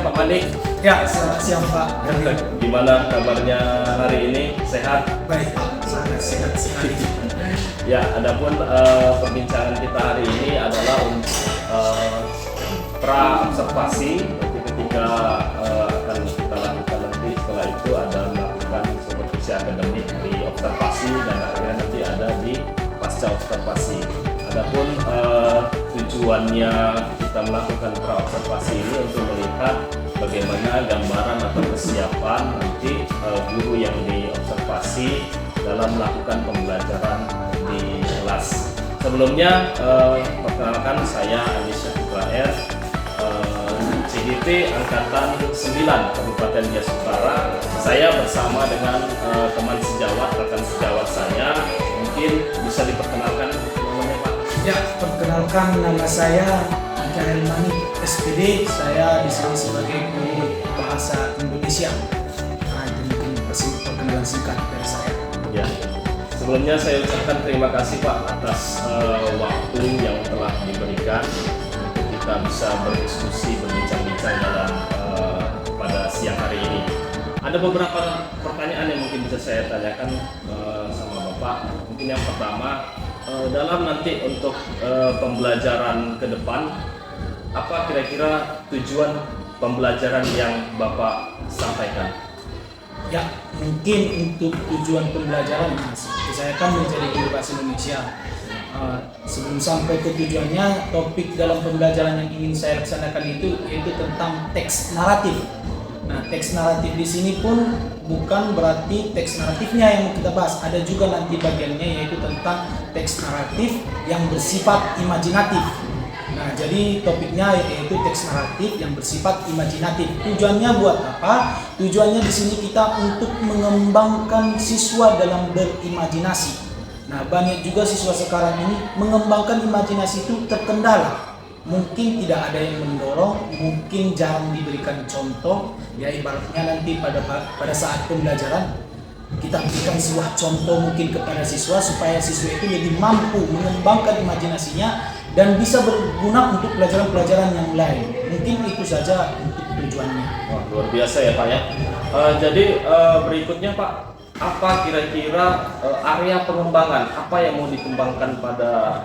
Pak Manik. Ya, selamat siang Pak. Gimana kabarnya hari ini? Sehat? Baik Pak, sangat sehat sekali. Ya, adapun perbincangan kita hari ini adalah pra-observasi. Nanti ketika akan kita lakukan nanti setelah itu ada melakukan supervisi akademik di observasi dan akhirnya nanti ada di pasca observasi. Adapun tujuannya kita melakukan pra-observasi ini untuk melihat bagaimana gambaran atau kesiapan nanti guru yang diobservasi dalam melakukan pembelajaran di kelas. Sebelumnya perkenalkan saya Andi Syafiqlaer, CGT Angkatan 9 Kabupaten Nias Utara. Saya bersama dengan teman sejawat, rekan sejawat saya. Mungkin bisa diperkenalkan namanya Pak. Ya, perkenalkan nama saya Mikael Manik SPD. Saya di sini sebagai guru bahasa Indonesia. Nah, itu mungkin perkenalan singkat dari saya. Ya. Sebelumnya saya ucapkan terima kasih Pak atas waktu yang telah diberikan untuk kita bisa berdiskusi, berbincang-bincang dalam pada siang hari ini. Ada beberapa pertanyaan yang mungkin bisa saya tanyakan sama Bapak. Mungkin yang pertama, dalam nanti untuk pembelajaran ke depan, apa kira-kira tujuan pembelajaran yang Bapak sampaikan? Ya, mungkin untuk tujuan pembelajaran, seperti saya kan menjadi guru bahasa Indonesia. Sebelum sampai ke tujuannya, topik dalam pembelajaran yang ingin saya laksanakan itu yaitu tentang teks naratif. Nah, teks naratif di sini pun bukan berarti teks naratifnya yang kita bahas. Ada juga nanti bagiannya yaitu tentang teks naratif yang bersifat imajinatif. Nah, jadi topiknya yaitu teks naratif yang bersifat imajinatif. Tujuannya buat apa? Tujuannya di sini kita untuk mengembangkan siswa dalam berimajinasi. Nah, banyak juga siswa sekarang ini mengembangkan imajinasi itu terkendala. Mungkin tidak ada yang mendorong, mungkin jarang diberikan contoh. Ya, ibaratnya nanti pada saat pembelajaran kita berikan sebuah contoh mungkin kepada siswa supaya siswa itu lebih mampu mengembangkan imajinasinya dan bisa berguna untuk pelajaran-pelajaran yang lain. Mungkin itu saja untuk tujuannya. Wah, luar biasa ya Pak ya. Jadi berikutnya Pak, apa kira-kira area pengembangan apa yang mau dikembangkan pada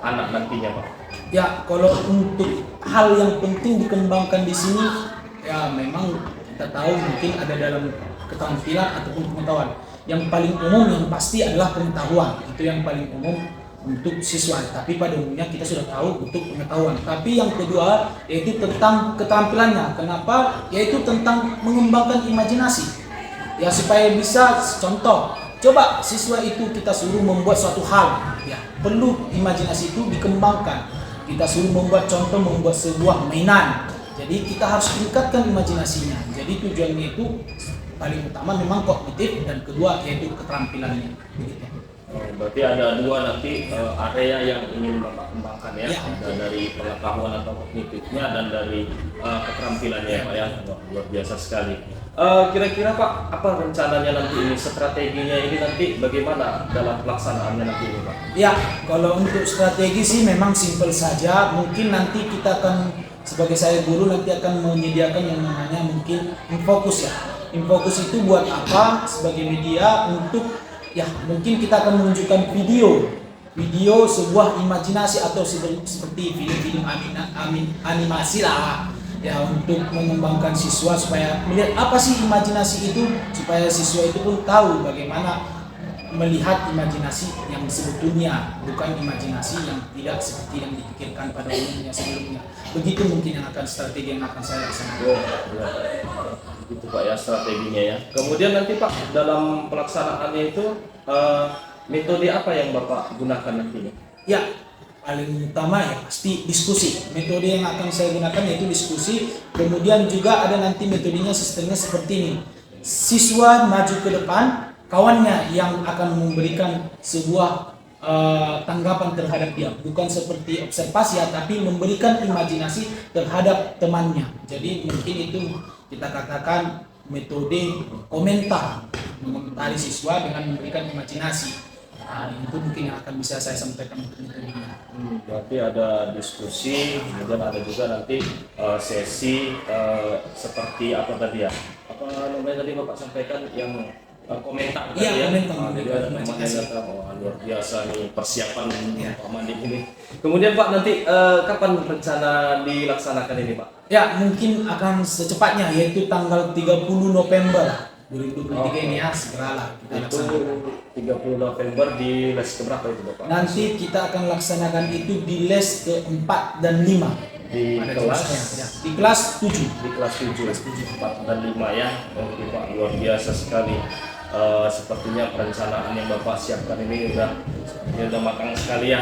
anak nantinya Pak? Ya, kalau untuk hal yang penting dikembangkan di sini, ya memang kita tahu mungkin ada dalam keterampilan ataupun pengetahuan. Yang paling umum yang pasti adalah pengetahuan, itu yang paling umum untuk siswa. Tapi pada umumnya kita sudah tahu untuk pengetahuan. Tapi yang kedua yaitu tentang keterampilannya. Kenapa? Yaitu tentang mengembangkan imajinasi. Ya, supaya bisa contoh. Coba siswa itu kita suruh membuat suatu hal, ya perlu imajinasi itu dikembangkan. Kita suruh membuat contoh, membuat sebuah mainan. Jadi kita harus tingkatkan imajinasinya. Jadi tujuannya itu paling utama memang kognitif dan kedua yaitu keterampilannya. Begitu. Berarti ada dua nanti area yang ingin Bapak kembangkan ya, ada dari pengetahuan atau kognitifnya dan dari keterampilannya ya Pak ya. Luar biasa sekali. Kira-kira Pak, apa rencananya nanti ini, strateginya ini nanti bagaimana dalam pelaksanaannya nanti ini Pak? Ya, kalau untuk strategi sih memang simpel saja. Mungkin nanti kita akan, sebagai saya guru nanti akan menyediakan yang namanya mungkin infokus ya. Infokus itu buat apa? Sebagai media untuk, ya mungkin kita akan menunjukkan video sebuah imajinasi atau seperti film-film animasi lah. Ya, untuk mengembangkan siswa supaya melihat apa sih imajinasi itu, supaya siswa itu pun tahu bagaimana melihat imajinasi yang sebetulnya, bukan imajinasi yang tidak seperti yang dipikirkan pada umumnya sebelumnya. Begitu mungkin yang akan strategi yang akan saya laksanakan. Itu Pak ya strateginya ya. Kemudian nanti Pak dalam pelaksanaannya itu metode apa yang Bapak gunakan nantinya? Ya, paling utama ya pasti diskusi. Metode yang akan saya gunakan yaitu diskusi. Kemudian juga ada nanti metodenya sistemnya seperti ini. Siswa maju ke depan, kawannya yang akan memberikan sebuah tanggapan terhadap dia. Bukan seperti observasi ya, tapi memberikan imajinasi terhadap temannya. Jadi mungkin itu kita katakan metode komentar, mengomentari siswa dengan memberikan imajinasi. Nah, itu mungkin yang akan bisa saya sampaikan untuk metodenya. Berarti ada diskusi, kemudian ada juga nanti sesi seperti apa tadi ya? Apa namanya tadi Bapak sampaikan yang komentar tadi Iya, ya? komentar. Jadi ada temannya datang, luar biasa nih persiapan Iya. Pak Mandik ini. Kemudian Pak nanti kapan rencana dilaksanakan ini Pak? Ya, mungkin akan secepatnya, yaitu tanggal 30 November 2023 ini ya, segeralah kita Itu laksanakan. 30 November di les keberapa itu Bapak? Nanti kita akan laksanakan itu di les ke-4 dan 5. Di Pada kelas jenisnya, ya. Di kelas 7. di kelas 7, 4 dan 5 ya. Oke Pak, luar biasa sekali. Sepertinya perencanaan yang Bapak siapkan ini udah matang sekali ya.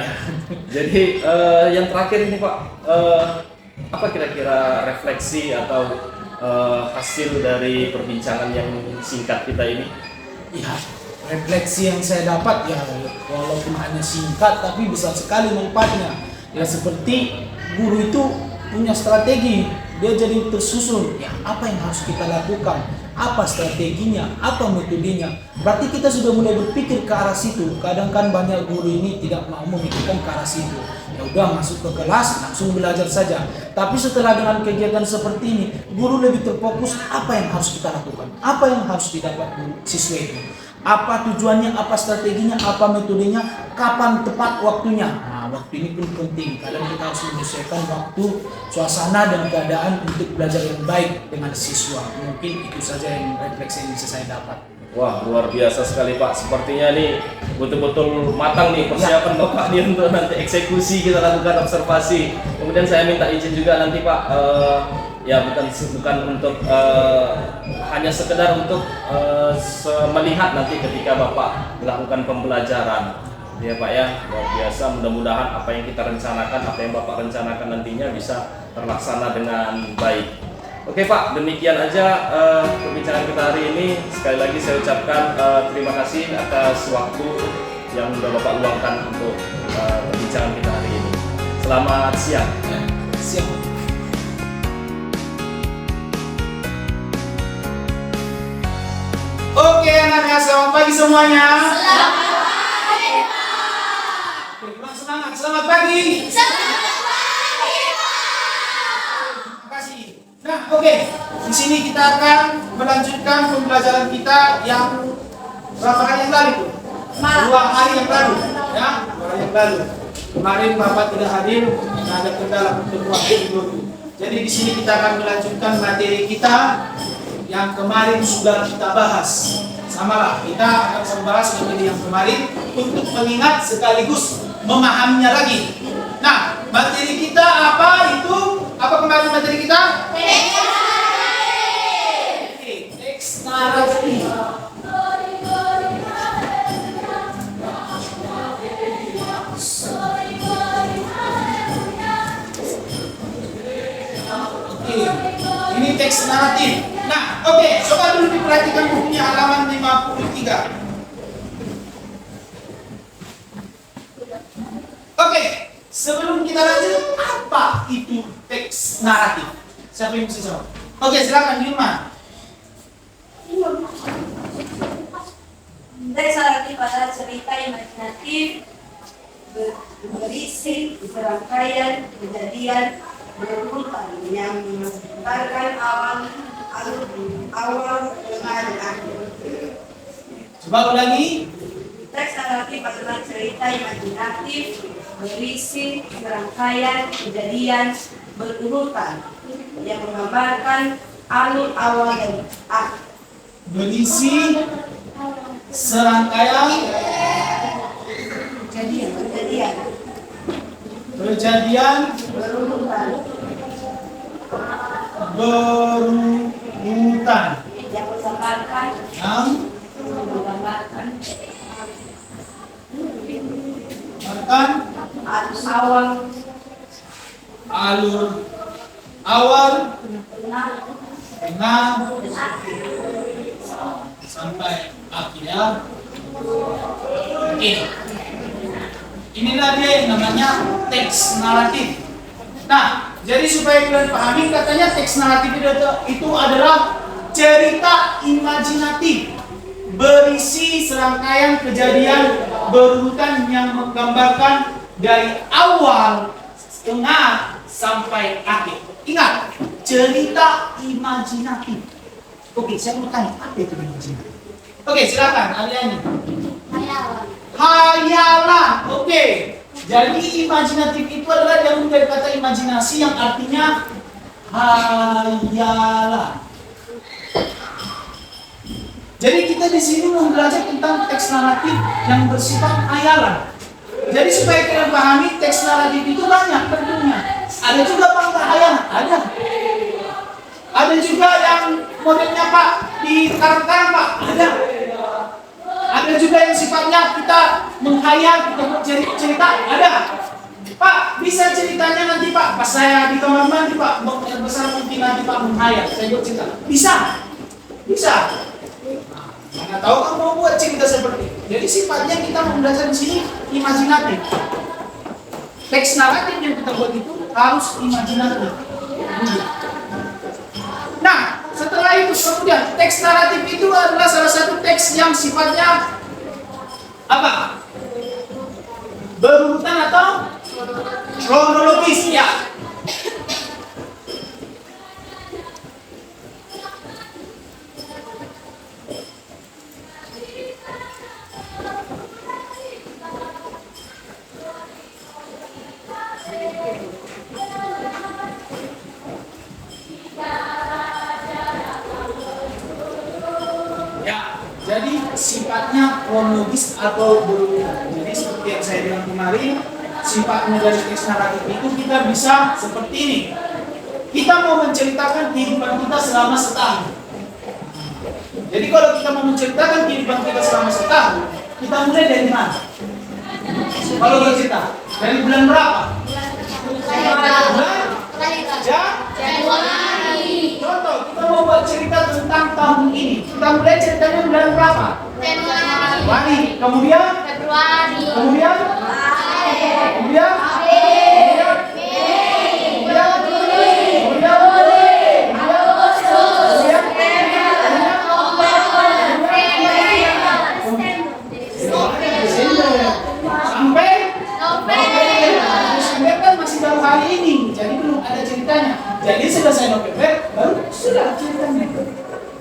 Jadi yang terakhir ini Pak, apa kira-kira refleksi atau hasil dari perbincangan yang singkat kita ini? Ya, refleksi yang saya dapat ya, walaupun hanya singkat tapi besar sekali manfaatnya. Ya seperti guru itu punya strategi, dia jadi tersusun. Ya apa yang harus kita lakukan? Apa strateginya? Apa metodenya? Berarti kita sudah mulai berpikir ke arah situ. Kadang kan banyak guru ini tidak mau memikirkan ke arah situ. Ya udah masuk ke kelas langsung belajar saja. Tapi setelah dengan kegiatan seperti ini, guru lebih terfokus apa yang harus kita lakukan, apa yang harus didapat siswa itu, apa tujuannya, apa strateginya, apa metodenya, kapan tepat waktunya. Nah, waktu ini pun penting. Kadang kita harus menyesuaikan waktu, suasana dan keadaan untuk belajar yang baik dengan siswa. Mungkin itu saja yang refleksi yang bisa saya dapat. Wah, luar biasa sekali Pak. Sepertinya nih betul-betul matang nih persiapan Bapak nih untuk nanti eksekusi, kita lakukan observasi. Kemudian saya minta izin juga nanti Pak, ya bukan untuk hanya sekedar untuk melihat nanti ketika Bapak melakukan pembelajaran. Ya Pak ya, luar biasa. Mudah-mudahan apa yang kita rencanakan, apa yang Bapak rencanakan nantinya bisa terlaksana dengan baik. Oke Pak, demikian aja perbincangan kita hari ini. Sekali lagi saya ucapkan terima kasih atas waktu yang sudah Bapak luangkan untuk perbincangan kita hari ini. Selamat siang. Ya, siap. Oke anak-anak, selamat pagi semuanya. Oke, kurang semangat. Selamat pagi. Terima kasih. Nah, oke. Di sini kita akan melanjutkan pembelajaran kita yang berapa hari yang lalu? 2 hari yang lalu, ya, 2 hari yang lalu. Kemarin Bapak tidak hadir, ada kendala pertemuan itu. Jadi di sini kita akan melanjutkan materi kita yang kemarin sudah kita bahas. Samalah, kita akan membahas materi yang kemarin untuk mengingat sekaligus memahaminya lagi. Nah, materi kita apa itu? Apa kemarin materi kita? Teks naratif. Ini teks naratif. Nah, oke, coba dulu diperhatikan bukunya halaman 53. Oke, sebelum kita lanjut, apa itu teks naratif? Siapa yang bisa jawab? Oke, silakan Dilma. Teks naratif adalah cerita imajinatif berisi serangkaian kejadian berurutan yang menggambarkan awal, tengah, dan akhir. Coba ulangi. Teks naratif adalah cerita imajinatif berisi serangkaian kejadian berurutan yang menggambarkan alur awal dan akhir. Berisi serangkaian kejadian berurutan yang menggambarkan alur awal, tengah, tengah, dan akhir. sampai akhir ya. Oke. Inilah dia yang namanya teks naratif. Nah, jadi supaya kalian pahami, katanya teks naratif itu adalah cerita imajinatif berisi serangkaian kejadian berurutan yang menggambarkan dari awal, tengah, sampai akhir. Ingat, cerita imajinatif. Oke, saya mau tanya, apa itu imajinatif? Oke, silakan, Aliani. Hayalan. Oke. Jadi imajinatif itu adalah yang dari kata imajinasi yang artinya hayalan. Jadi kita di sini mau belajar tentang teks naratif yang bersifat hayalan. Jadi supaya kalian pahami, teks naratif itu banyak tentunya. Ada juga pangkal hayalan, ada. Ada juga yang modelnya Pak di karang-karang Pak, ada. Ada juga yang sifatnya kita menghayal, kita buat cerita, ada. Pak, bisa ceritanya nanti Pak, pas saya di kamar mandi Pak, besar mungkin nanti Pak menghayal, saya buat cerita. Bisa, bisa. Mana tahu kan mau buat cerita seperti itu. Jadi sifatnya kita mau belajar di sini imajinatif. Teks naratif yang kita buat itu harus imajinatif. Nah, setelah itu kemudian teks naratif itu adalah salah satu teks yang sifatnya apa? Berurutan atau kronologis ya. Jadi sifatnya kronologis atau berurutan. Jadi seperti yang saya bilang kemarin, sifatnya dari teks naratif itu kita bisa seperti ini. Kita mau menceritakan kehidupan kita selama setahun. Jadi kalau kita mau menceritakan kehidupan kita selama setahun, kita mulai dari mana? Kalau bercerita, dari bulan berapa? Bulan Januari. Contoh, kita mau buat cerita tentang tahun ini. Kita mulai ceritanya bulan berapa? Januari. Kemudian? Februari. Kemudian? Maret. Kemudian? April. Mei. Kemudian? Juni. Kemudian? Juli. Agustus. September. Oktober. Desember. Sampai? November. Desember kan masih baru hari ini, jadi belum ada ceritanya. Jadi selesai November, baru sudah ceritanya.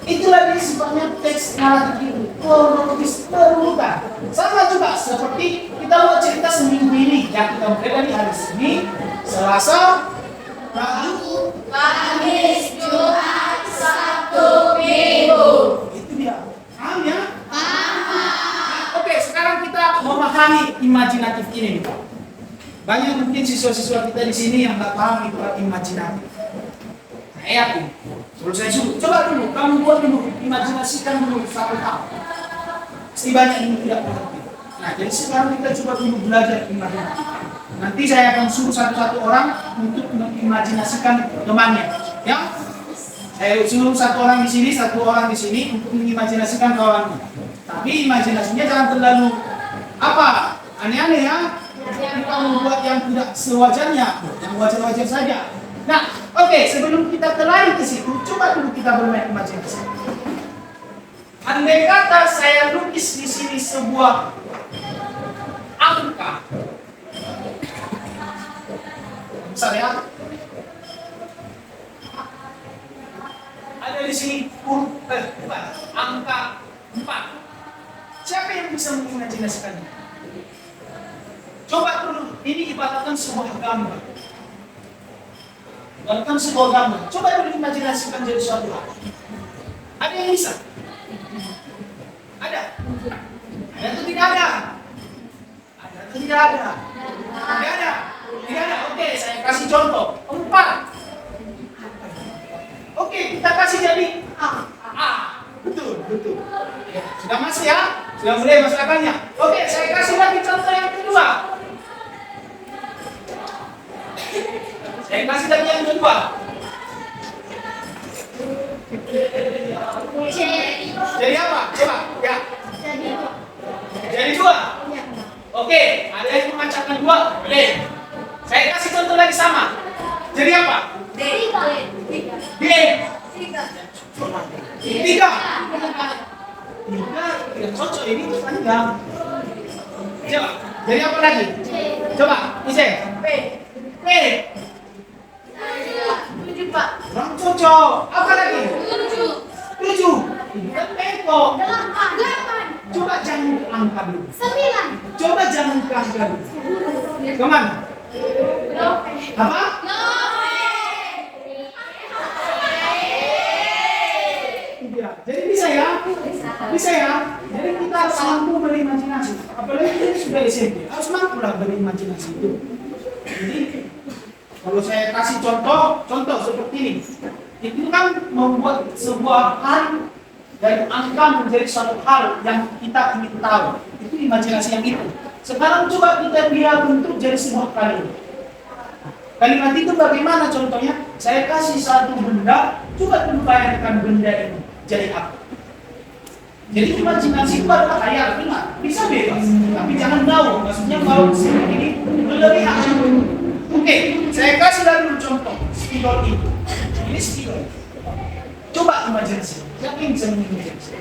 Itulah dia sifatnya teks naratif itu, kronologis berurutan. Sama juga seperti kita buat cerita seminggu ini, yang kita mulai dari hari Senin, Selasa, Rabu, Kamis, Jumat, Sabtu, Minggu. itu dia. Paham ya? Paham. Oke, sekarang kita memahami imajinatif ini. Banyak mungkin siswa-siswa kita di sini yang nggak paham itu imajinatif. Saya yakin. Kalau saya suruh, coba dulu, kamu buat dulu, imajinasikan dulu satu tahun. Pasti banyak ini tidak mengerti. Nah, jadi sekarang kita coba dulu belajar imajinasi. Nanti saya akan suruh satu-satu orang untuk mengimajinasikan temannya. Ya? Saya suruh satu orang di sini, satu orang di sini untuk mengimajinasikan kawannya. Tapi imajinasinya jangan terlalu apa? Aneh-aneh ya. Kita membuat yang tidak sewajarnya, yang wajar-wajar saja. Nah, oke, sebelum kita terlari ke situ, coba dulu kita bermain imajinasi. Andai kata saya lukis di sini sebuah angka, misalnya ada di sini angka 4. Siapa yang bisa mengimajinasikannya? Coba dulu, ini ibaratkan sebuah gambar. Ibaratkan sebuah gambar. Coba dulu imajinasikan jadi suatu hal. Ada yang bisa? Ada? Ada atau tidak ada? Ada atau tidak ada? Tidak ada? Tidak ada? Oke, saya kasih contoh. 4. Oke, kita kasih jadi A. Betul, betul. Ya, sudah masuk ya? Sudah mulai masuk akalnya. Oke, saya kasih lagi contoh yang kedua. Saya kasih lagi yang kedua. Jadi apa? Coba, ya. Jadi 2. Oke, ada yang memecahkan 2. Boleh. Saya kasih contoh lagi sama. Jadi apa? D. 3. Tidak cocok, ini panjang. Coba. Jadi apa lagi? Coba, Ise. P. P. Tujuh, Pak. Kurang cocok. Apa lagi? 7. 7. Bukan beko. 8. Coba jangan ke angka dulu. 9. Coba jangan ke angka dulu. Kemana? Apa? Iya. Jadi bisa ya? Bisa ya? Jadi kita harus mampu berimajinasi. Apalagi kita sudah SMP, harus mampu lah berimajinasi itu. Jadi kalau saya kasih contoh seperti ini, itu kan membuat sebuah hal dari angka menjadi suatu hal yang kita ingin tahu. Itu imajinasi yang itu. Sekarang coba kita dia bentuk jadi sebuah kalimat. Kalimat itu bagaimana contohnya? Saya kasih satu benda, coba dulu bayangkan benda ini jadi apa? Jadi imajinasi itu adalah khayal, benar? Bisa bebas, tapi jangan tahu. Maksudnya kalau ini berlebihan. Oke, saya kasih dulu contoh spidol itu. Ini spidol. Coba imajinasi. Siapa yang bisa mengimajinasi?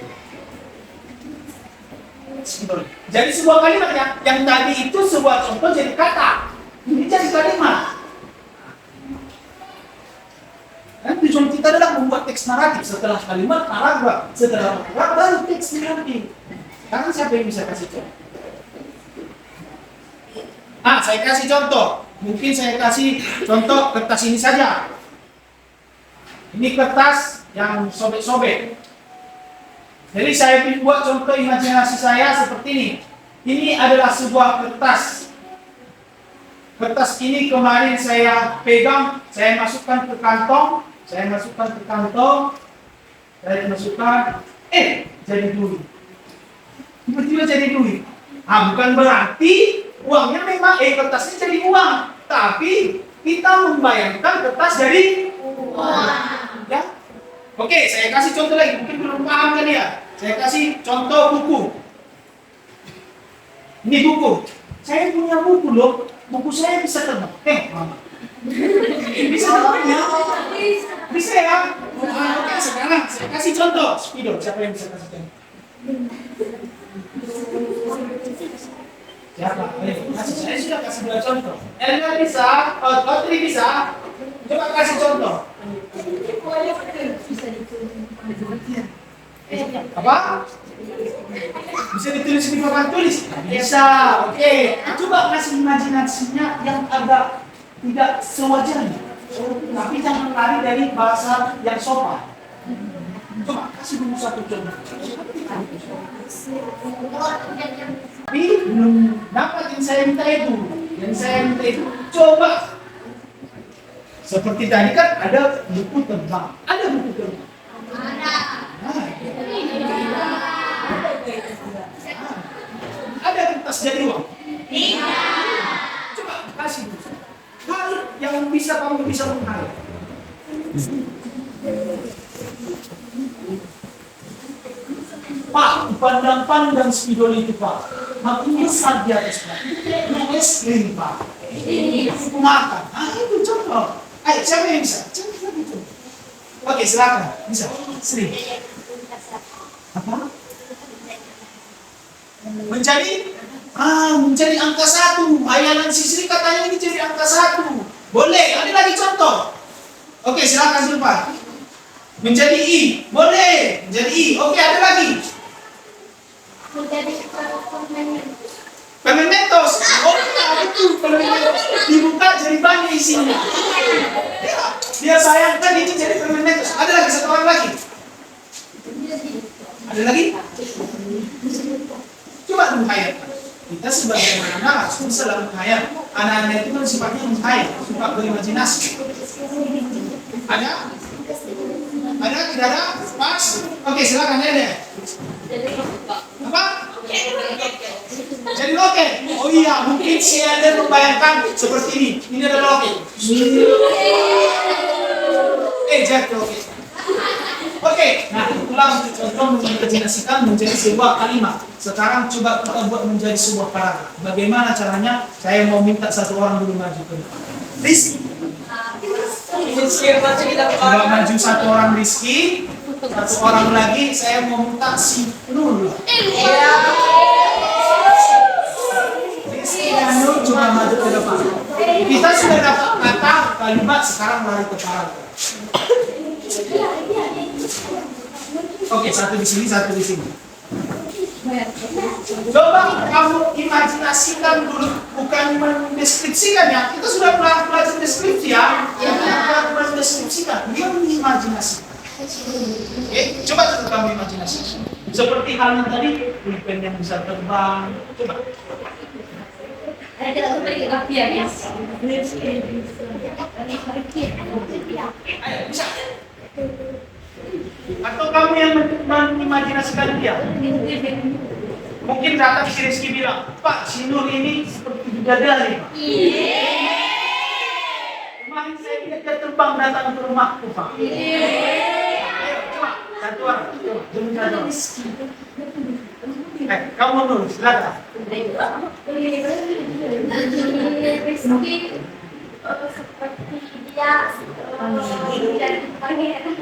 Spidol. Jadi sebuah kalimat yang tadi itu sebuah contoh jadi kata. Ini jadi kalimat. Dan tujuan kita adalah membuat teks naratif setelah kalimat, paragraf, setelah paragraf baru teks naratif. Sekarang siapa yang bisa kasih contoh? Saya kasih contoh. Mungkin saya kasih contoh kertas ini saja. Ini kertas yang sobek-sobek. Jadi saya buat contoh imajinasi saya seperti ini. Ini adalah sebuah kertas. Kertas ini kemarin saya pegang, saya masukkan ke kantong. Saya masukkan, jadi duit. Tiba-tiba jadi duit. Bukan berarti uangnya memang, kertasnya jadi uang. Tapi kita membayangkan kertas jadi uang. Ya? Oke, saya kasih contoh lagi. Mungkin belum paham kan ya? Saya kasih contoh buku. Ini buku. Saya punya buku loh. Buku saya bisa terbang. Mama. Bisa terbang ya? Bisa ya? Oke, sekarang saya kasih contoh. Spidol, siapa yang bisa kasih contoh? Siapa? Saya sudah kasih 2 contoh. Elena bisa, Otri bisa. Coba kasih contoh. Apa? Bisa ditulis di papan tulis? Bisa. Oke. Coba kasih imajinasinya yang agak tidak sewajarnya. Tapi jangan lari dari bahasa yang sopan. Coba kasih dulu satu contoh. Tapi belum dapat yang saya minta itu. Coba. Seperti tadi kan ada buku terbang. Ada buku terbang. Ada kertas jadi uang. Coba kasih dulu. Hal yang kamu bisa menghayal. Pak, pandang-pandang spidol itu Pak. Makin besar di atas Pak. Itu kayaknya es krim Pak. Ini makan. Itu contoh. Ayo, siapa yang bisa? Oke, silakan. Bisa. Sri. Apa? Menjadi angka 1. Hayalan si Sri katanya ini jadi angka 1. Boleh, ada lagi contoh. Oke, silakan Zulfa. Menjadi I. Boleh, menjadi I. Oke, ada lagi. Menjadi Permentos. Oh, betul. Permentos. Dibuka jadi banyak isinya. Dia sayangkan ini jadi permentos. Ada lagi, satu orang lagi. Ada lagi? Coba menghayal. Kita sebagai anak harus bisa dalam menghayal. Anak-anak itu kan sifatnya menghayal, suka berimajinasi. Ada? Ada? Tidak ada? Pas? Oke, silakan Dede. Apa? Jadi loket. Oh iya, mungkin si Ede membayangkan seperti ini. Ini adalah loket. Jatuh loket. Oke, nah itulah contoh mengimajinasikan menjadi sebuah kalimat. Sekarang coba kita buat menjadi sebuah paragraf. Bagaimana caranya? Saya mau minta satu orang dulu maju ke depan. Rizky. Coba maju satu orang Rizky. Satu orang lagi saya mau minta si Nurul. Anu coba maju ke depan. Kita sudah dapat kata kalimat, sekarang lari ke paragraf. Oke, satu di sini, satu di sini. Coba kamu imajinasikan dulu, bukan mendeskripsikan ya. Kita sudah belajar deskripsi ya. Bukan mendeskripsikan, mengimajinasikan. Oke, coba kamu imajinasikan. Seperti halnya tadi, pulpen yang bisa terbang. Coba. Ayo, bisa. Atau kamu yang mengimajinasikan dia? Mungkin datang si Rizky bilang, Pak, si Nur ini seperti bidadari, Pak. Kemarin saya lihat dia terbang datang ke rumahku, Pak. Ayo, coba, satu orang, coba, satu orang. Kamu nulis, silakan. Rizky seperti dia dari pangeran.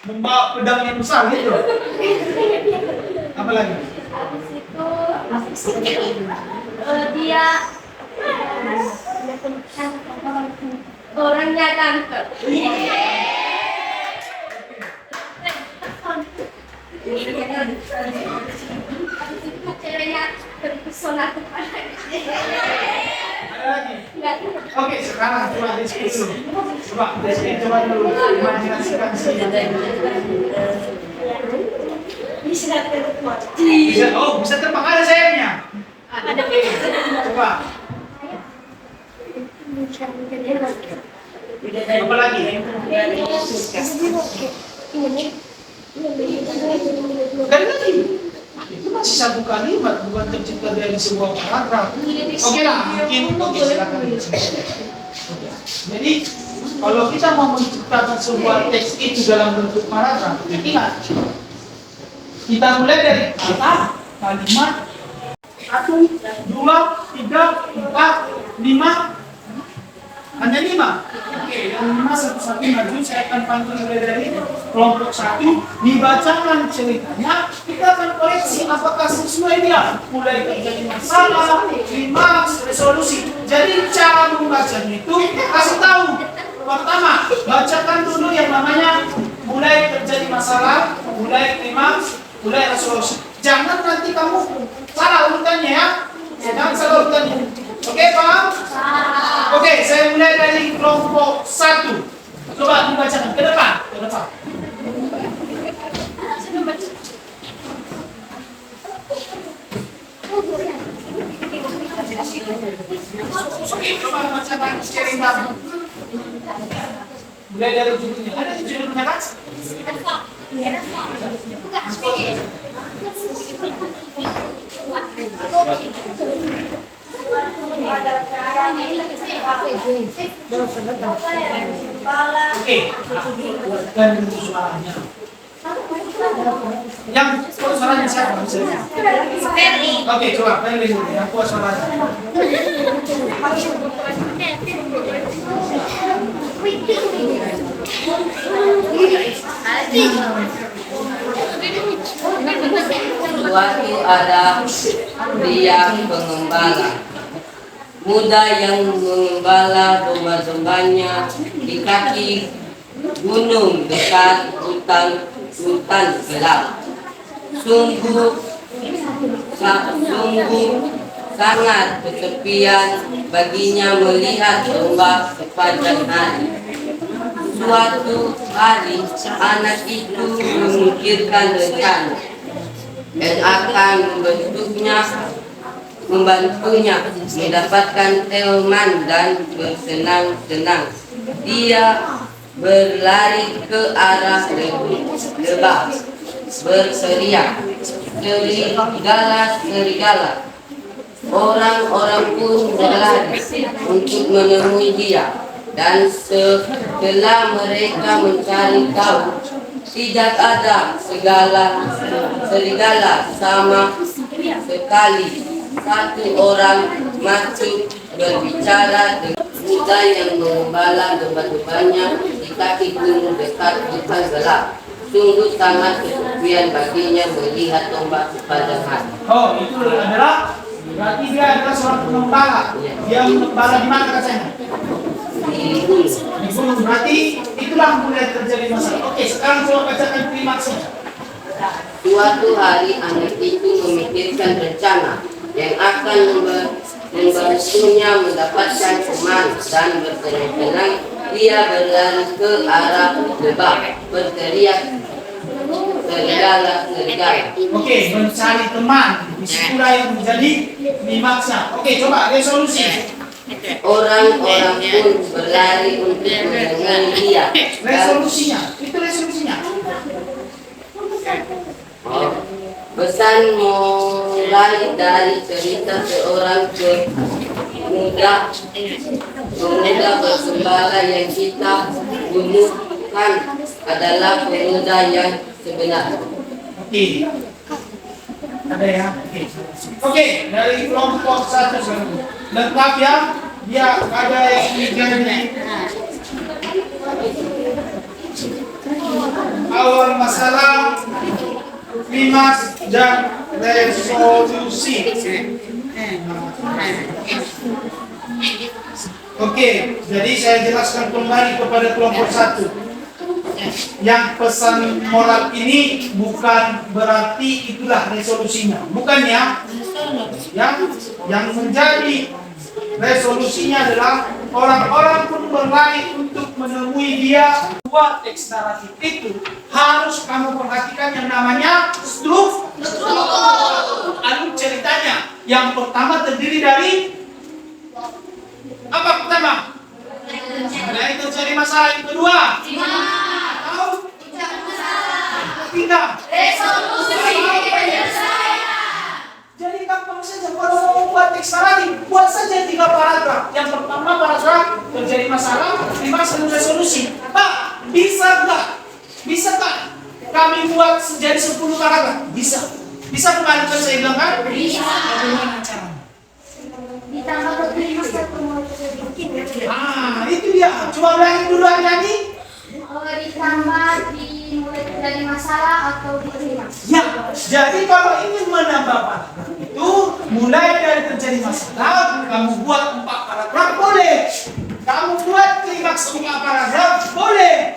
Membawa pedang yang besar gitu. Apa lagi? Habis itu dia orangnya ganteng. Ceweknya terpesona kepadanya. Ada lagi? Oke, sekarang coba diskusi dulu. Coba diskusi, coba dulu imajinasikan sih. Bisa, oh bisa terbang, ada sayapnya. Ada. Coba. Apa lagi? Sekali lagi. Itu masih satu kalimat, bukan tercipta dari sebuah paragraf. Oke lah, mungkin oke silakan. Jadi kalau kita mau menciptakan sebuah teks itu dalam bentuk paragraf, ingat kita mulai dari kata, kalimat, 1, 2, 3, 4, 5. Hanya 5. Oke, yang 5 satu-satu maju, saya akan panggil mulai dari kelompok 1. Dibacakan ceritanya, kita akan koreksi apakah sesuai dia. Mulai terjadi masalah, klimaks, resolusi. Jadi cara membacanya itu kasih tahu. Pertama, bacakan dulu yang namanya mulai terjadi masalah, mulai klimaks, mulai resolusi. Jangan nanti kamu salah urutannya ya. Jangan salah urutannya. Oke, paham? Oke, saya mulai dari kelompok 1. Coba dibacakan ke depan, ke depan. Oke, coba bacakan cerita. Mulai dari judulnya. Ada judulnya kan? Oke, buatkan dulu suaranya. Yang kuat suaranya siapa? Oke, coba pilih dulu yang kuat suaranya. Suatu ada pria pengembala muda yang mengembala domba-dombanya di kaki gunung dekat hutan gelap. Sungguh sangat kesepian baginya melihat domba sepanjang hari. Suatu hari anak itu memikirkan rencana dan akan membantunya mendapatkan teman dan bersenang-senang. Dia berlari ke arah lebah, berteriak, serigala. Orang-orang pun berlari untuk menemui dia, dan setelah mereka mencari tahu, tidak ada serigala sama sekali. Satu orang masuk berbicara dengan muda yang mengembala domba-dombanya di kaki gunung dekat hutan gelap. Sungguh sangat kesepian baginya melihat domba sepanjang hari. Oh, itu adalah berarti dia adalah seorang pengembala. Dia mengembala di mana katanya? Di bumi. Di gunung. Berarti itulah mulai terjadi masalah. Oke, sekarang coba bacakan klimaksnya. Suatu hari anak itu memikirkan rencana yang akan membantunya mendapatkan teman dan bertenang-tenang dia berlari ke arah lebak berteriak serigala. Oke, mencari teman. Disitulah yang menjadi klimaksnya. Oke, coba resolusi. Orang-orang pun berlari untuk mendengar dia. Resolusinya, itu resolusinya. Pesan mulai dari cerita seorang pemuda bergembala yang kita bunuhkan adalah pemuda yang sebenar. Oke. Ada ya? Oke. Oke, dari kelompok satu lengkap ya. Dia ada yang menjadi awal masalah, klimaks dan resolusi. Oke, jadi saya jelaskan kembali kepada kelompok satu. Yang pesan moral ini bukan berarti itulah resolusinya, bukan ya? Yang menjadi resolusinya adalah orang-orang pun berlari untuk menemui dia. Dua teks naratif itu harus kamu perhatikan yang namanya struktur. Anu ceritanya, yang pertama terdiri dari apa pertama? Ada yang terjadi masalah. Yang kedua, ketiga, resolusi penyelesaian. Jadi gampang saja kalau mau membuat teks naratif, buat saja 3 paragraf. Yang pertama paragraf terjadi masalah, 5 resolusi. Pak, bisa nggak? Bisa nggak kami buat jadi 10 paragraf? Bisa. Bisa kembali ke saya bilang kan? Bisa. Bagaimana caranya? Ditambah ke klimaks satu mulai terjadi. Itu dia. Coba ulangin dulu Aryani. Ditambah dimulai terjadi masalah atau di klimaks. Ya, jadi kalau ingin menambah paragraf itu mulai dari terjadi masalah, kamu buat 4 paragraf boleh. Kamu buat klimaks 5 paragraf boleh.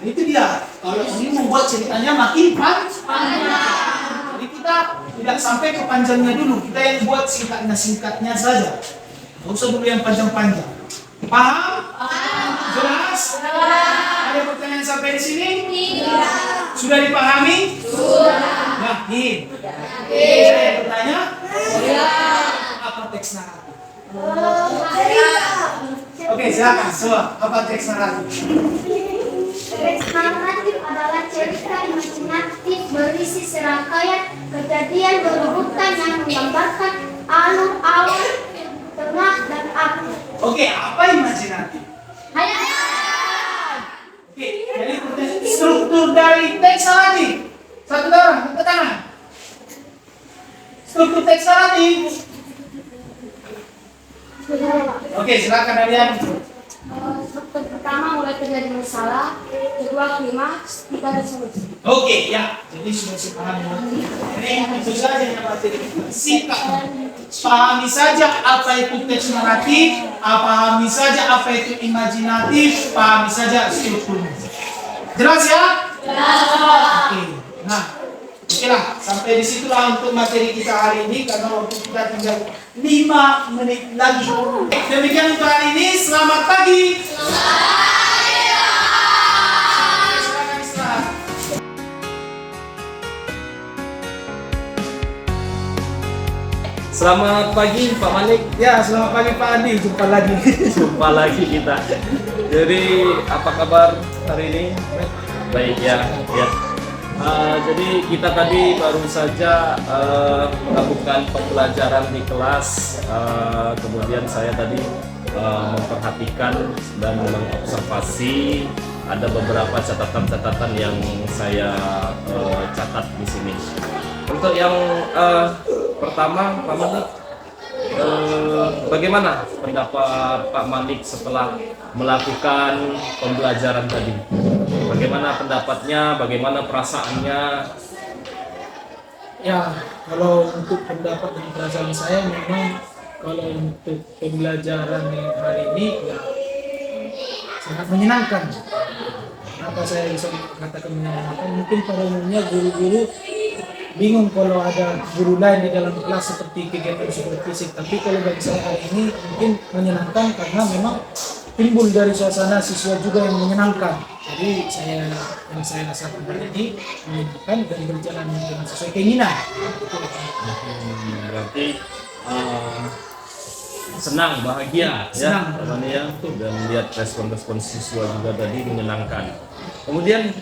Itu dia. Kalau ini membuat ceritanya makin panjang. Jadi kita tidak sampai ke panjangnya dulu. Kita yang buat singkatnya saja. Tidak usah dulu yang panjang-panjang. Paham? Jelas? Ada pertanyaan sampai di sini? Tidak. Sudah dipahami? Sudah. Yakin? Saya bertanya? Apa teks naratif? Oke, silakan. Coba, apa teks naratif? Teks naratif adalah cerita imajinatif berisi serangkaian kejadian berurutan yang menggambarkan alur awal, tengah, dan akhir. Oke, apa imajinatif? Hayalan. Oke, jadi struktur dari teks naratif. Satu orang, ke kanan. Struktur teks naratif. Oke, silakan Aryan. Struktur pertama mulai terjadi masalah, kedua klimaks, tiga resolusi. Oke, ya. Jadi sudah sepahami. Ini itu saja yang materi kita. Singkat. Pahami saja apa itu teks naratif, pahami saja apa itu imajinatif, pahami saja strukturnya. Jelas ya? Jelas. Oke. Nah, oke lah. Sampai di situlah untuk materi kita hari ini karena waktu kita tinggal 5 menit lagi. Demikian untuk hari ini. Selamat pagi. Silakan istirahat. Selamat pagi Pak Malik. Ya, selamat pagi Pak Adi. Jumpa lagi. Jumpa lagi kita. Jadi apa kabar hari ini? Baik ya. Jadi kita tadi baru saja melakukan pembelajaran di kelas. Kemudian saya tadi memperhatikan dan mengobservasi ada beberapa catatan-catatan yang saya catat di sini. Untuk yang pertama, Pak Malik, bagaimana pendapat Pak Malik setelah melakukan pembelajaran tadi? Bagaimana pendapatnya, bagaimana perasaannya? Ya, kalau untuk pendapat dan perasaan saya memang kalau untuk pembelajaran yang hari ini ya sangat menyenangkan. Kenapa saya bisa katakan menyenangkan? Mungkin pada umumnya guru-guru bingung kalau ada guru lain di dalam kelas seperti kegiatan fisik. Tapi kalau bagi saya hari ini mungkin menyenangkan karena memang timbul dari suasana siswa juga yang menyenangkan. Jadi yang saya rasakan hari ini menyenangkan dan berjalan dengan sesuai keinginan. Berarti senang, bahagia, Senang. ya, teman-teman ya, dan lihat respon-respon siswa juga tadi menyenangkan. Kemudian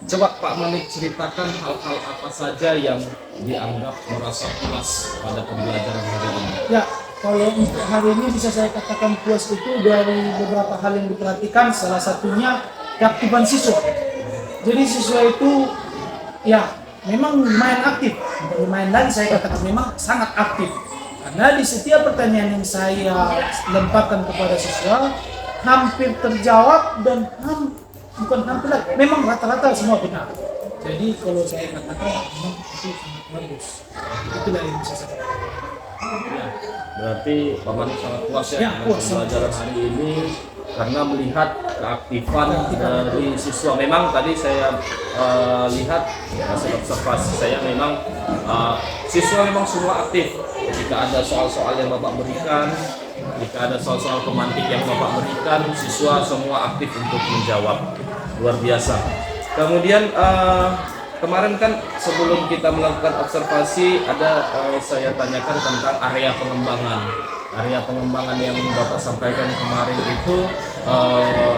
coba Pak Manik ceritakan hal-hal apa saja yang dianggap merasa puas pada pembelajaran hari ini. Ya, kalau untuk hari ini bisa saya katakan puas itu dari beberapa hal yang diperhatikan. Salah satunya keaktifan siswa. Jadi siswa itu ya memang lumayan aktif. Lumayan lagi saya katakan memang sangat aktif. Karena di setiap pertanyaan yang saya lemparkan kepada siswa hampir terjawab dan bukan hampir lagi, memang rata-rata semua benar. Jadi kalau saya katakan memang itu sangat bagus. Itulah yang bisa saya katakan. Ya, berarti Pak Manik sangat puas ya, Ya, dengan puas. pembelajaran hari ini karena melihat keaktifan dari siswa. Memang tadi saya lihat hasil observasi saya memang siswa memang semua aktif. Jika ada soal-soal yang Bapak berikan, jika ada soal-soal pemantik yang Bapak berikan, siswa semua aktif untuk menjawab. Luar biasa. Kemudian kemarin kan sebelum kita melakukan observasi ada saya tanyakan tentang area pengembangan. Area pengembangan yang Bapak sampaikan kemarin itu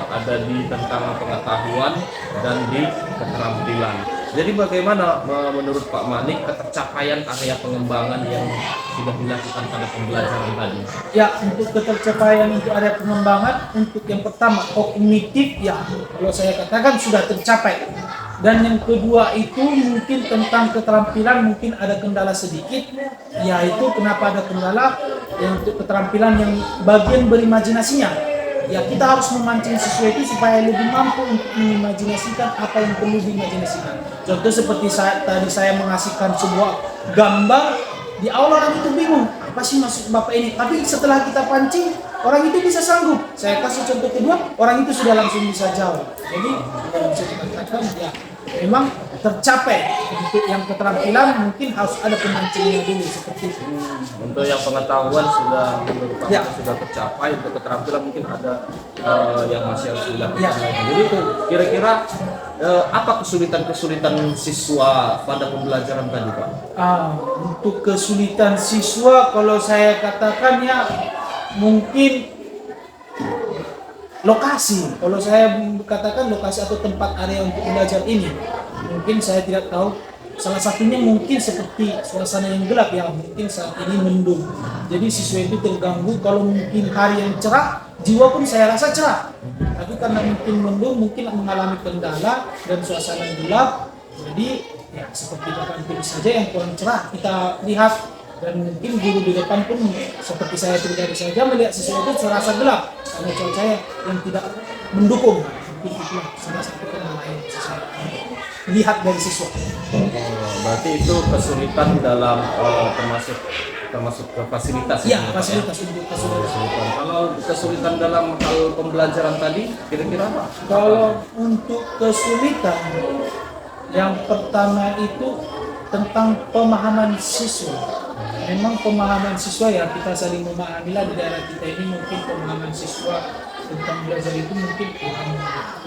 ada di tentang pengetahuan dan di keterampilan. Jadi bagaimana menurut Pak Manik ketercapaian area pengembangan yang sudah dilakukan pada pembelajaran tadi? Ya, untuk ketercapaian untuk area pengembangan, untuk yang pertama kognitif ya, kalau saya katakan sudah tercapai. Dan yang kedua itu mungkin tentang keterampilan mungkin ada kendala sedikit, yaitu kenapa ada kendala yang untuk keterampilan yang bagian berimajinasinya. Ya, kita harus memancing siswa itu supaya lebih mampu untuk mengimajinasikan apa yang perlu diimajinasikan. Contoh seperti tadi saya mengasihkan sebuah gambar, di awal orang itu bingung, apa sih maksud Bapak ini? Tapi setelah kita pancing, orang itu bisa sanggup. Saya kasih contoh kedua, orang itu sudah langsung bisa jawab. Jadi, bisa dikatakan ya memang tercapai. Untuk yang keterampilan mungkin harus ada pemancingnya dulu seperti itu. Untuk yang pengetahuan sudah menurut Pak Ya. Manik sudah tercapai, untuk keterampilan mungkin ada yang masih harus dilakukan. Ya. Jadi kira-kira apa kesulitan-kesulitan siswa pada pembelajaran tadi, Pak? Untuk kesulitan siswa kalau saya katakan ya mungkin lokasi. Kalau saya katakan lokasi atau tempat area untuk belajar ini, mungkin saya tidak tahu. Salah satunya mungkin seperti suasana yang gelap ya, mungkin saat ini mendung. Jadi siswa itu terganggu. Kalau mungkin hari yang cerah, jiwa pun saya rasa cerah. Tapi karena mungkin mendung, mungkin mengalami kendala dan suasana gelap. Jadi ya seperti bahkan pilih saja yang kurang cerah kita lihat. Dan mungkin guru di depan pun seperti saya pribadi saja melihat siswa itu terasa gelap karena cuaca yang tidak mendukung. Mungkin itulah salah satu kendala yang bisa saya lihat dari siswa. Berarti itu kesulitan dalam termasuk ke fasilitas Ya, ini, Pak, fasilitas untuk kesulitan. Kesulitan. Kalau kesulitan dalam hal pembelajaran tadi kira-kira apa? Kalau untuk kesulitan, yang pertama itu tentang pemahaman siswa. Memang pemahaman siswa ya kita saling memahamilah di daerah kita ini mungkin pemahaman siswa tentang belajar itu mungkin kurang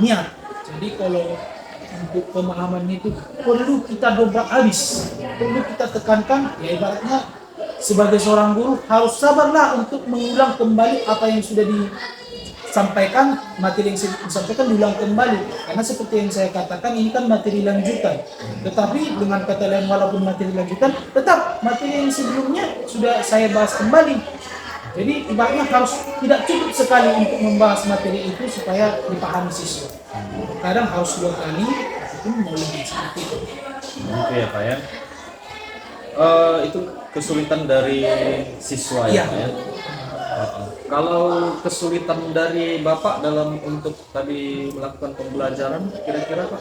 niat. Jadi kalau untuk pemahaman itu perlu kita dobrak habis, perlu kita tekankan. Ya ibaratnya sebagai seorang guru harus sabarlah untuk mengulang kembali apa yang sudah disampaikan, materi yang disampaikan diulang kembali. Karena seperti yang saya katakan ini kan materi lanjutan. Tetapi dengan kata lain walaupun materi lanjutan, tetap materi yang sebelumnya sudah saya bahas kembali. Jadi ibaratnya harus tidak cukup sekali untuk membahas materi itu supaya dipahami siswa. Kadang harus 2 kali, itu mau lebih seperti itu. Gitu ya, Pak ya. Itu kesulitan dari siswa ya, Iya. Pak ya. Kalau kesulitan dari Bapak dalam untuk tadi melakukan pembelajaran, kira-kira Pak?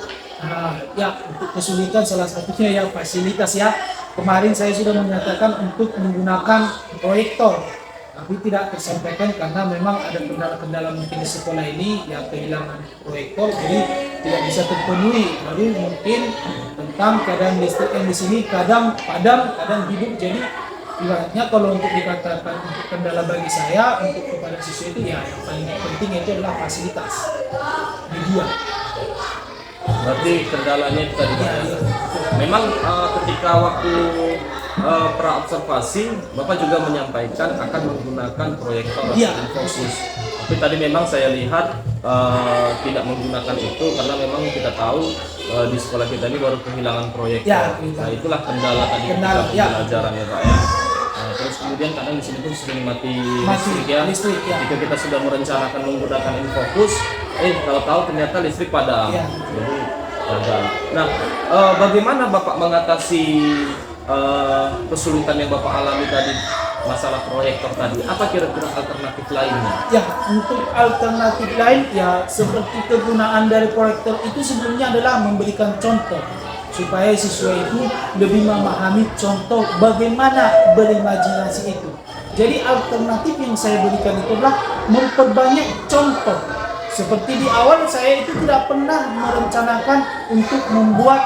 Ya, untuk kesulitan salah satunya ya fasilitas ya. Kemarin saya sudah menyatakan untuk menggunakan proyektor, tapi tidak tersampaikan karena memang ada kendala-kendala mungkin di sekolah ini yang kehilangan proyektor, jadi tidak bisa terpenuhi. Lalu mungkin tentang keadaan listrik yang di sini kadang padam, kadang hidup. Jadi ibaratnya kalau untuk dikatakan untuk kendala bagi saya untuk kepada siswa itu ya yang paling penting itu adalah fasilitas media. Berarti kendalanya itu tadi Pak. Ya. Memang ketika waktu pra-observasi, Bapak juga menyampaikan akan menggunakan proyektor Iya. dan fokus. Tapi tadi memang saya lihat tidak menggunakan itu karena memang kita tahu di sekolah kita ini baru kehilangan proyektor. Ya, Nah itulah kendala tadi Kendala, ketika ya. pembelajaran ya Pak ya. Terus kemudian kadang di sini pun sering mati listrik ya. listrik, ya. Ketika kita sudah merencanakan menggunakan infocus, tahu-tahu ternyata listrik padam. Ya. Jadi gagal. Nah, bagaimana Bapak mengatasi kesulitan yang Bapak alami tadi masalah proyektor tadi? Apa kira-kira alternatif lainnya? Ya, untuk alternatif lain ya seperti kegunaan dari proyektor itu sebelumnya adalah memberikan contoh supaya siswa itu lebih memahami contoh bagaimana berimajinasi itu. Jadi alternatif yang saya berikan itu adalah memperbanyak contoh. Seperti di awal saya itu tidak pernah merencanakan untuk membuat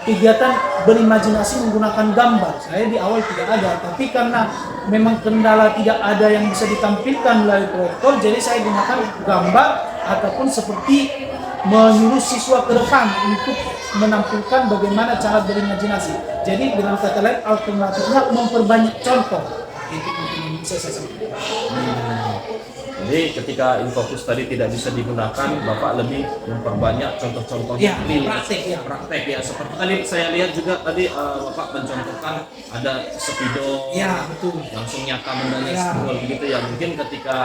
kegiatan berimajinasi menggunakan gambar. Saya di awal tidak ada, tapi karena memang kendala tidak ada yang bisa ditampilkan melalui proyektor, jadi saya gunakan gambar ataupun seperti menyuruh siswa ke depan untuk menampilkan bagaimana cara berimajinasi. Jadi dengan kata lain alternatifnya memperbanyak contoh. Itu mungkin yang bisa saya sampaikan. Jadi ketika infocus tadi tidak bisa digunakan, Bapak lebih memperbanyak contoh-contoh Ya, real, praktek ya. Seperti tadi saya lihat juga tadi Bapak mencontohkan ada spidol, Ya, betul. langsung nyata bendanya Ya. spidol gitu ya. Mungkin ketika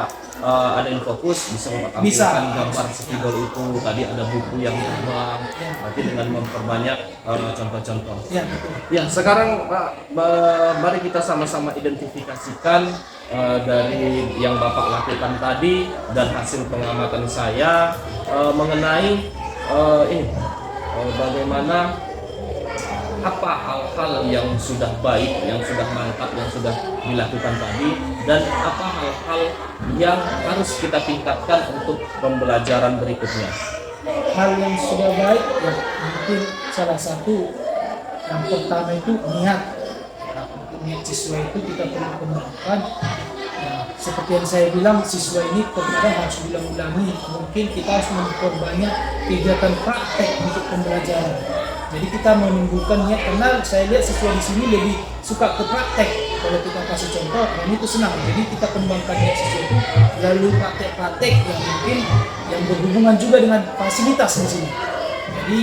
ada infocus bisa Bapak Bisa. tampilkan gambar spidol itu. Tadi ada buku yang terbang, nanti dengan memperbanyak contoh-contoh. Ya, betul. Ya, sekarang Pak, mari kita sama-sama identifikasikan dari yang Bapak lakukan tadi dan hasil pengamatan saya mengenai bagaimana apa hal-hal yang sudah baik, yang sudah mantap, yang sudah dilakukan tadi, dan apa hal-hal yang harus kita tingkatkan untuk pembelajaran berikutnya. Hal yang sudah baik ya mungkin salah satu yang pertama itu niat. Nah, untuk niat siswa itu kita perlu kembangkan. Ya, seperti yang saya bilang, siswa ini terkadang harus diulang-ulangi. Mungkin kita harus memperbanyak kegiatan praktek untuk pembelajaran. Jadi kita menimbulkan niat, karena saya lihat siswa di sini lebih suka ke praktek. Kalau kita kasih contoh, dan itu senang. Jadi kita kembangkan niat siswa itu lalu praktek-praktek yang mungkin yang berhubungan juga dengan fasilitas di sini. Jadi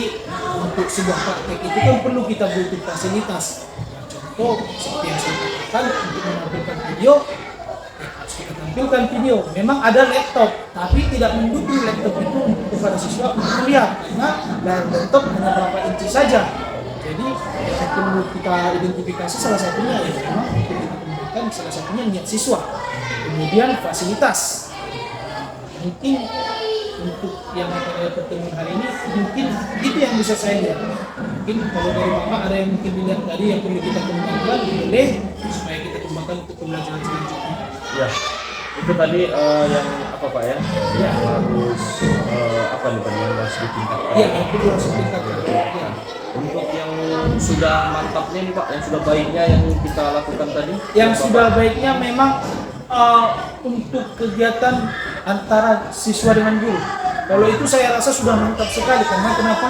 untuk sebuah praktek itu kan perlu kita butuh fasilitas. Nah, contoh seperti yang saya katakan, untuk menampilkan video, ya harus kita tampilkan video. Memang ada laptop, tapi tidak mendukung laptop itu kepada siswa untuk melihat, karena layar laptop hanya berapa inci saja. Jadi yang perlu kita identifikasi salah satunya ya memang untuk kita kembangkan salah satunya niat siswa. Kemudian fasilitas. Mungkin untuk yang pada pertemuan hari ini mungkin itu yang bisa saya lihat. Mungkin kalau dari Bapak ada yang mungkin dilihat tadi yang perlu kita kembangkan, boleh supaya kita kembangkan untuk pembelajaran selanjutnya. Ya, itu tadi yang apa Pak ya? Yang harus apa nih tadi yang harus ditingkatkan? Iya, itu harus ditingkatkan. Ya. Untuk yang sudah mantapnya nih Pak, yang sudah baiknya yang kita lakukan tadi? Yang Bapak? sudah baiknya memang untuk kegiatan antara siswa dengan guru. Kalau itu saya rasa sudah mantap sekali, karena kenapa?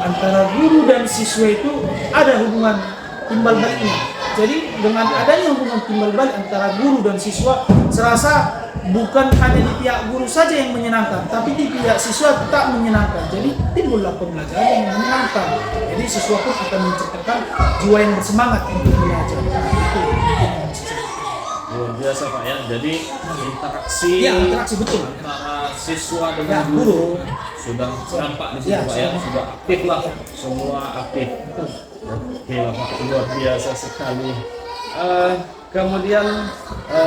Antara guru dan siswa itu ada hubungan timbal baliknya. Jadi dengan adanya hubungan timbal balik antara guru dan siswa, serasa bukan hanya di pihak guru saja yang menyenangkan, tapi di pihak siswa tak menyenangkan. Jadi timbullah pembelajaran yang menyenangkan. Jadi siswa pun akan menciptakan jiwa yang bersemangat untuk belajar. Itu Luar biasa Pak ya. Jadi interaksi, ya, interaksi betul antara siswa ya, dengan guru. sudah nampak di situ Ya, Pak ya, sudah aktif lah, semua aktif. Oke lah Pak, luar biasa sekali. Kemudian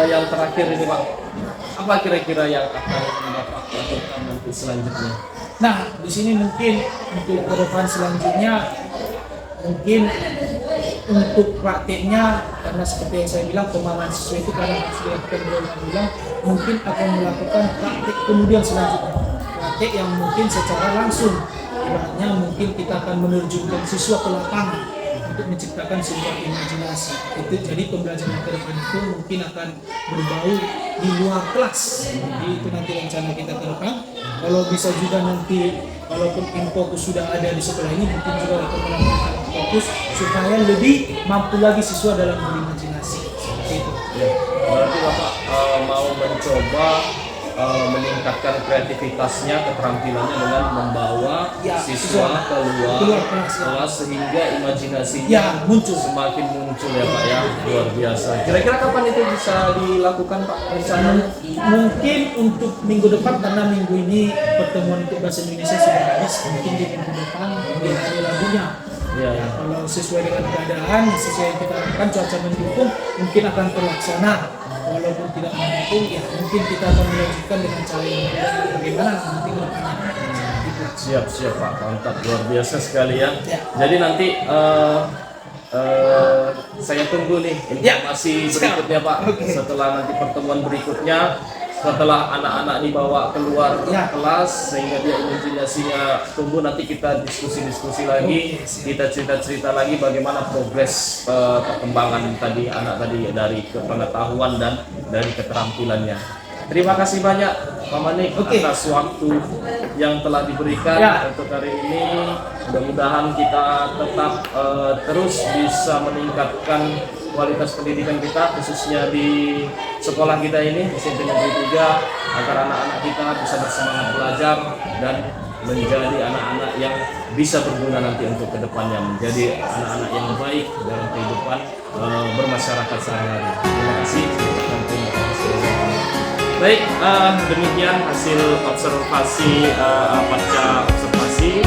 yang terakhir ini Pak, apa kira-kira yang akan Bapak lakukan nanti selanjutnya? Nah, di sini mungkin untuk ke depan selanjutnya mungkin untuk prakteknya, karena seperti yang saya bilang pemahaman siswa itu karena sudah bilang mungkin akan melakukan praktek kemudian selanjutnya, praktek yang mungkin secara langsung, ibaratnya mungkin kita akan menerjunkan siswa ke lapangan untuk menciptakan sebuah imajinasi. Itu jadi pembelajaran ke depan itu mungkin akan berbau di luar kelas. Jadi itu nanti rencana kita ke depan. Kalau bisa juga nanti walaupun Infokus sudah ada di sekolah ini, mungkin juga akan melakukan fokus supaya lebih mampu lagi siswa dalam berimajinasi. Seperti itu. Ya, berarti Bapak mau mencoba meningkatkan kreativitasnya, keterampilannya dengan membawa siswa keluar kelas sehingga imajinasinya muncul. semakin muncul ya Pak ya. Luar biasa. Kira-kira kapan itu bisa dilakukan Pak rencananya? Mungkin untuk minggu depan, karena minggu ini pertemuan untuk bahasa Indonesia sudah habis, mungkin di minggu depan di hari lagunya. Ya. Kalau sesuai dengan keadaan, sesuai yang kita lakukan, cuaca mendukung, mungkin akan terlaksana. Walaupun tidak mendukung, ya mungkin kita akan melanjutkan dengan cara yang bagaimana nanti ke depannya. Siap Pak, mantap, luar biasa sekali ya. Jadi nanti saya tunggu nih informasi berikutnya Pak. Setelah nanti pertemuan berikutnya, setelah anak-anak dibawa keluar kelas sehingga dia imajinasinya tumbuh, nanti kita diskusi lagi, kita cerita lagi bagaimana progres perkembangan tadi anak tadi dari pengetahuan dan dari keterampilannya. Terima kasih banyak Pak Manik atas waktu yang telah diberikan untuk hari ini. Mudah-mudahan kita tetap terus bisa meningkatkan kualitas pendidikan kita, khususnya di sekolah kita ini, SMP Negeri 3, agar anak-anak kita bisa bersemangat belajar dan menjadi anak-anak yang bisa berguna nanti untuk kedepannya, menjadi anak-anak yang baik dalam kehidupan bermasyarakat sehari-hari. Terima kasih. Baik, demikian hasil observasi pasca observasi